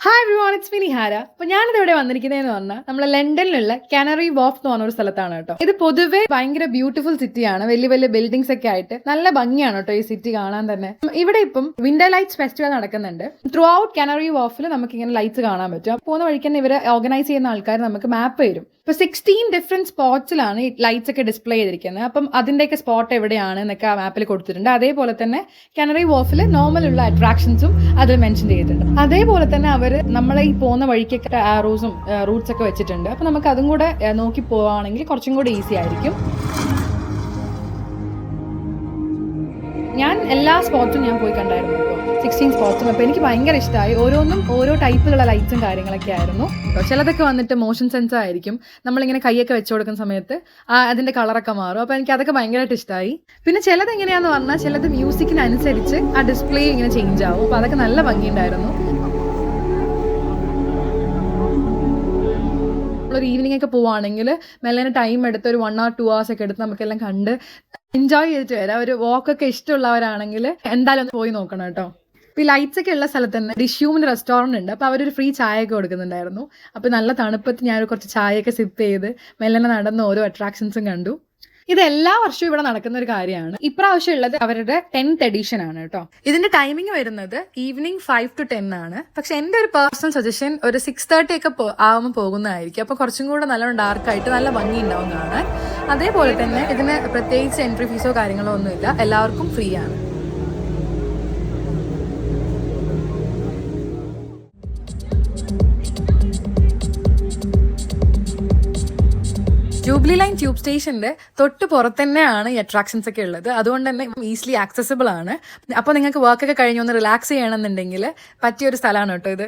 Hi everyone, it's me Nihara. അപ്പോൾ ഞാനിത് ഇവിടെ വന്നിരിക്കുന്നതെന്ന് പറഞ്ഞാൽ നമ്മൾ ലണ്ടനിലുള്ള കാനറി വോഫ് എന്ന് പറഞ്ഞ ഒരു സ്ഥലത്താണ് കേട്ടോ. ഇത് പൊതുവെ ഭയങ്കര ബ്യൂട്ടിഫുൾ സിറ്റിയാണ്. വലിയ വലിയ ബിൽഡിങ്സ് ഒക്കെ ആയിട്ട് നല്ല ഭംഗിയാണ് കേട്ടോ ഈ സിറ്റി കാണാൻ തന്നെ. ഇവിടെ ഇപ്പം വിന്റർ ലൈറ്റ്സ് ഫെസ്റ്റിവൽ നടക്കുന്നുണ്ട്. ത്രൂ ഔട്ട് കാനറി വോഫിൽ നമുക്ക് ഇങ്ങനെ ലൈറ്റ്സ് കാണാൻ പറ്റും. പോകുന്ന വഴിക്ക് തന്നെ ഇവർ ഓർഗനൈസ് ചെയ്യുന്ന ആൾക്കാർ നമുക്ക് മാപ്പ് തരും. ഇപ്പൊ 16 ഡിഫറെന്റ് സ്പോട്സിലാണ് ഈ ലൈറ്റ്സ് ഒക്കെ ഡിസ്പ്ലേ ചെയ്തിരിക്കുന്നത്. അപ്പം അതിന്റെയൊക്കെ സ്പോട്ട് എവിടെയാണ് എന്നൊക്കെ ആ മാപ്പിൽ കൊടുത്തിട്ടുണ്ട്. അതേപോലെ തന്നെ കാനറി വോഫിൽ നോർമൽ ഉള്ള അട്രാക്ഷൻസും അതിൽ മെൻഷൻ ചെയ്തിട്ടുണ്ട്. അതേപോലെ തന്നെ അവർ നമ്മളെ ഈ പോകുന്ന വഴിക്കൊക്കെ ആരോസും റൂട്ട്സ് ഒക്കെ വെച്ചിട്ടുണ്ട്. അപ്പൊ നമുക്ക് അതും കൂടെ നോക്കി പോവുകയാണെങ്കിൽ കുറച്ചും കൂടെ ഈസി ആയിരിക്കും. ഞാൻ എല്ലാ സ്പോട്സും ഞാൻ പോയി കണ്ടായിരുന്നു. ഇപ്പോൾ 16 സ്പോട്സും. അപ്പോൾ എനിക്ക് ഭയങ്കര ഇഷ്ടമായി. ഓരോന്നും ഓരോ ടൈപ്പിലുള്ള ലൈറ്റ്സും കാര്യങ്ങളൊക്കെ ആയിരുന്നു. ചിലതൊക്കെ വന്നിട്ട് മോഷൻ സെൻസർ ആയിരിക്കും. നമ്മളിങ്ങനെ കൈയൊക്കെ വെച്ചു കൊടുക്കുന്ന സമയത്ത് അതിന്റെ കളറൊക്കെ മാറും. അപ്പോൾ എനിക്ക് അതൊക്കെ ഭയങ്കരമായിട്ട് ഇഷ്ടമായി. പിന്നെ ചിലത് എങ്ങനെയാന്ന് പറഞ്ഞാൽ ചിലത് മ്യൂസിക്കിനനുസരിച്ച് ആ ഡിസ്പ്ലേ ഇങ്ങനെ ചേഞ്ച് ആവും. അപ്പോൾ അതൊക്കെ നല്ല ഭംഗിയുണ്ടായിരുന്നു. ഒരു ഈവനിങ് ഒക്കെ പോവുകയാണെങ്കിൽ മെല്ലനെ ടൈം എടുത്ത് ഒരു 1 or 2 hours ഒക്കെ എടുത്ത് നമുക്കെല്ലാം കണ്ട് എൻജോയ് ചെയ്തിട്ട് വരാം. ഒരു വാക്കൊക്കെ ഇഷ്ടമുള്ളവരാണെങ്കിൽ എന്തായാലും ഒന്ന് പോയി നോക്കണം കേട്ടോ. ഇപ്പോൾ ഈ ലൈറ്റ്സ് ഒക്കെ ഉള്ള സ്ഥലത്ത് തന്നെ ഡിഷ്യൂമിൻ്റെ റെസ്റ്റോറൻറ്റ് ഉണ്ട്. അപ്പോൾ അവരൊരു ഫ്രീ ചായ ഒക്കെ കൊടുക്കുന്നുണ്ടായിരുന്നു. അപ്പോൾ നല്ല തണുപ്പത്ത് ഞാൻ കുറച്ച് ചായയൊക്കെ സിപ്പ് ചെയ്ത് മെല്ലനെ നടന്ന് ഓരോ അട്രാക്ഷൻസും കണ്ടു. ഇത് എല്ലാ വർഷവും ഇവിടെ നടക്കുന്ന ഒരു കാര്യമാണ്. ഇപ്രാവശ്യം ഉള്ളത് അവരുടെ 10th എഡിഷൻ ആണ് കേട്ടോ. ഇതിന്റെ ടൈമിംഗ് വരുന്നത് ഈവനിങ് 5 to 10 ആണ്. പക്ഷെ എന്റെ ഒരു പേഴ്സണൽ സജഷൻ ഒരു 6:30 ഒക്കെ ആവുമ്പോൾ പോകുന്നതായിരിക്കും. അപ്പൊ കുറച്ചും കൂടെ നല്ലോണം ഡാർക്കായിട്ട് നല്ല ഭംഗി ഉണ്ടാവും കാണാൻ. അതേപോലെ തന്നെ ഇതിന് പ്രത്യേകിച്ച് എൻട്രി ഫീസോ കാര്യങ്ങളോ ഒന്നുമില്ല, എല്ലാവർക്കും ഫ്രീ ആണ്. ജൂബിലി ലൈൻ ട്യൂബ് സ്റ്റേഷന്റെ തൊട്ട് പുറത്ത് തന്നെയാണ് ഈ അട്രാക്ഷൻസ് ഒക്കെ ഉള്ളത്. അതുകൊണ്ട് തന്നെ ഈസിലി ആക്സസിബിൾ ആണ്. അപ്പോൾ നിങ്ങൾക്ക് വർക്കൊക്കെ കഴിഞ്ഞ് ഒന്ന് റിലാക്സ് ചെയ്യണമെന്നുണ്ടെങ്കിൽ പറ്റിയൊരു സ്ഥലമാണ് കേട്ടോ ഇത്.